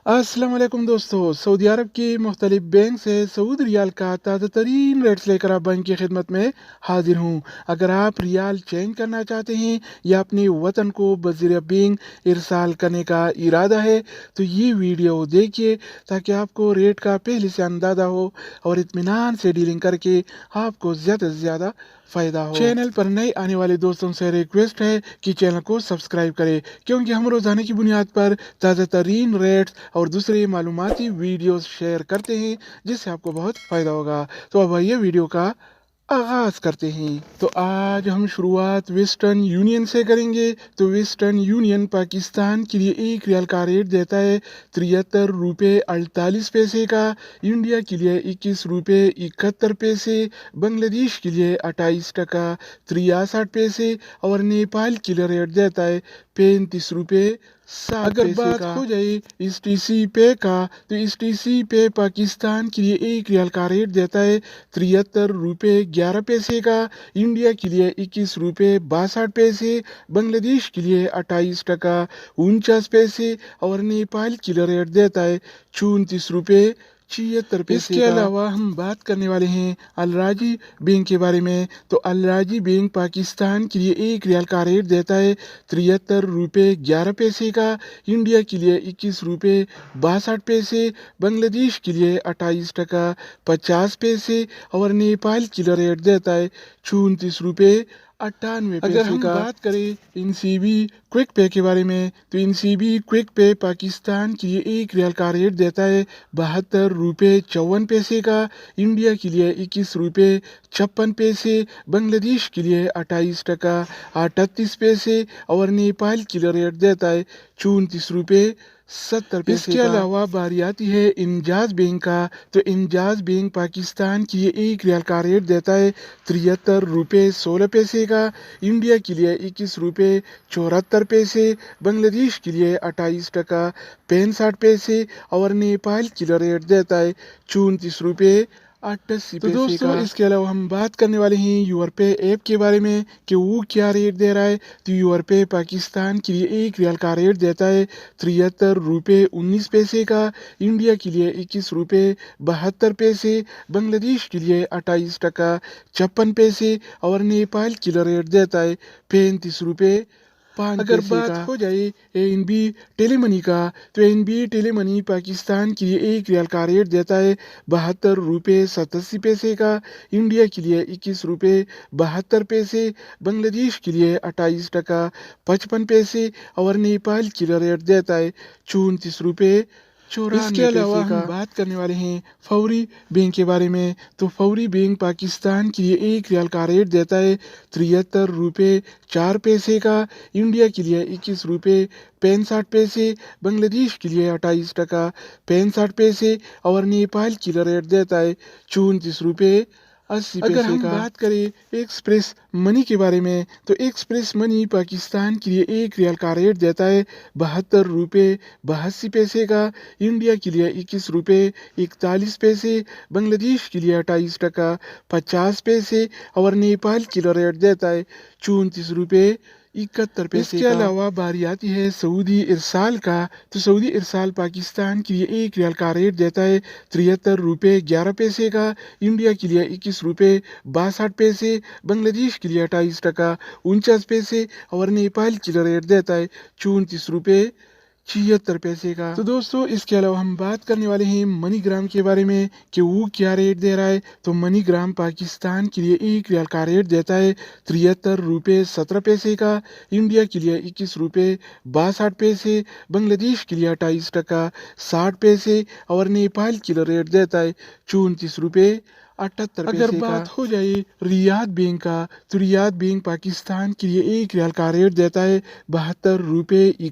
अस्सलाम वालेकुम दोस्तों। सऊदी अरब की मुख्तलिफ बैंक से सऊदी रियाल का ताज़ा तरीन रेट्स लेकर आप बैंक की खिदमत में हाजिर हूँ। अगर आप रियाल चेंज करना चाहते हैं या अपने वतन को बज़ीर बैंक इरसाल करने का इरादा है तो ये वीडियो देखिए ताकि आपको रेट का पहले से अंदाज़ा हो और इत्मीनान से डीलिंग करके आपको ज़्यादा से ज़्यादा फ़ायदा हो। चैनल पर नए आने वाले दोस्तों से रिक्वेस्ट है कि चैनल को सब्सक्राइब करें, क्योंकि हम रोज़ाना की बुनियाद पर ताज़ा तरीन रेट्स और दूसरे मालूमाती वीडियोस शेयर करते हैं जिससे आपको बहुत फ़ायदा होगा। तो अब आइए वीडियो का आगाज़ करते हैं। तो आज हम शुरुआत वेस्टर्न यूनियन से करेंगे। तो वेस्टर्न यूनियन पाकिस्तान के लिए एक रियाल का रेट देता है 73 रुपये 48 पैसे का, इंडिया के लिए 21 रुपये 71 पैसे, बांग्लादेश के लिए 28 टका 63 पैसे और नेपाल के लिए रेट देता है 35 रुपये 7 अगर बात हो जाए इस टीसी पे का तो इस टीसी पे पाकिस्तान के लिए एक रियाल का रेट देता है 73 रुपये 11 पैसे का, इंडिया के लिए 21 रुपये 62 पैसे, बांग्लादेश के लिए 28 टका 49 पैसे और नेपाल के लिए रेट देता है 34 रुपये 76 पैसे। इसके अलावा हम बात करने वाले हैं अलराजी बैंक के बारे में। तो अलराजी बैंक पाकिस्तान के लिए एक रियाल का रेट देता है 73 रुपये 11 पैसे का, इंडिया के लिए 21 रुपये 62 पैसे, बांग्लादेश के लिए 28 टका 50 पैसे और नेपाल के लिए रेट देता है 34 रुपये 98 पैसे। अगर हम बात करें इनसीबी क्विक पे के बारे में तो इनसीबी क्विक पे पाकिस्तान के लिए एक रियाल का रेट देता है 72 रुपये 54 पैसे का, इंडिया के लिए 21 रुपये 56 पैसे, बांग्लादेश के लिए 28 टका 38 पैसे और नेपाल के लिए रेट देता है 34 रुपये 70 पैसे। इसके अलावा बारी आती है इंजाज बैंक का। तो इंजाज बैंक पाकिस्तान के लिए एक रियाल का रेट देता है 73 रुपये 16 पैसे का, इंडिया के लिए 21 रुपये 74 पैसे, बांग्लादेश के लिए 28 टका 65 पैसे और नेपाल के लिए रेट देता है 34 रुपये 88 पैसे। तो दोस्तों इसके अलावा हम बात करने वाले हैं यूरपे ऐप के बारे में कि वो क्या रेट दे रहा है। तो यूरपे पाकिस्तान के लिए एक रियाल का रेट देता है 73 रुपये 19 पैसे का, इंडिया के लिए 21 रुपये 72 पैसे, बांग्लादेश के लिए 28 टका 56 पैसे और नेपाल के लिए रेट देता है 35 रुपये 5 अगर बात हो जाए एनबी टेलीमनी का तो एनबी टेलीमनी पाकिस्तान के लिए एक रियाल का रेट देता है 72 रुपये 87 पैसे का, इंडिया के लिए 21 रुपये 72 पैसे, बांग्लादेश के लिए 28 टका 55 पैसे और नेपाल के लिए रेट देता है 34 रुपये 94। इसके अलावा हम बात करने वाले हैं फौरी बैंक के बारे में। तो फौरी बैंक पाकिस्तान के लिए एक रियाल का रेट देता है 73 रुपये 4 पैसे का, इंडिया के लिए 21 रुपये 65 पैसे, बांग्लादेश के लिए 28 टका 65 पैसे और नेपाल के लिए रेट देता है 34 रुपये 80 पैसे। अगर हम बात करें एक्सप्रेस मनी के बारे में तो एक्सप्रेस मनी पाकिस्तान के लिए एक रियाल का रेट देता है 72 रुपये 82 पैसे का, इंडिया के लिए 21 रुपये 41 पैसे, बांग्लादेश के लिए 28 टका 50 पैसे और नेपाल के लिए रेट देता है 34 रुपये 71 पैसे। इसके अलावा बारी आती है सऊदी इरसाल का। तो सऊदी इरसाल पाकिस्तान के लिए एक रियाल का रेट देता है 73 रुपये 11 पैसे का, इंडिया के लिए 21 रुपये 62 पैसे, बांग्लादेश के लिए 28 टका 49 पैसे और नेपाल के लिए रेट देता है 34 रुपये 76 पैसे का। तो दोस्तों इसके अलावा हम बात करने वाले हैं मनीग्राम के बारे में कि वो क्या रेट दे रहा है। तो मनीग्राम पाकिस्तान के लिए एक रियाल का रेट देता है 73 रुपये 17 पैसे का, इंडिया के लिए 21 रुपये 62 पैसे, बांग्लादेश के लिए 28 टका 60 पैसे और नेपाल के लिए रेट देता है 34 रुपये 78 पैसे। अगर बात हो जाए रियाद बैंक का तो रियाद बैंक पाकिस्तान के लिए एक रियाल का रेट देता है 72 रुपये 51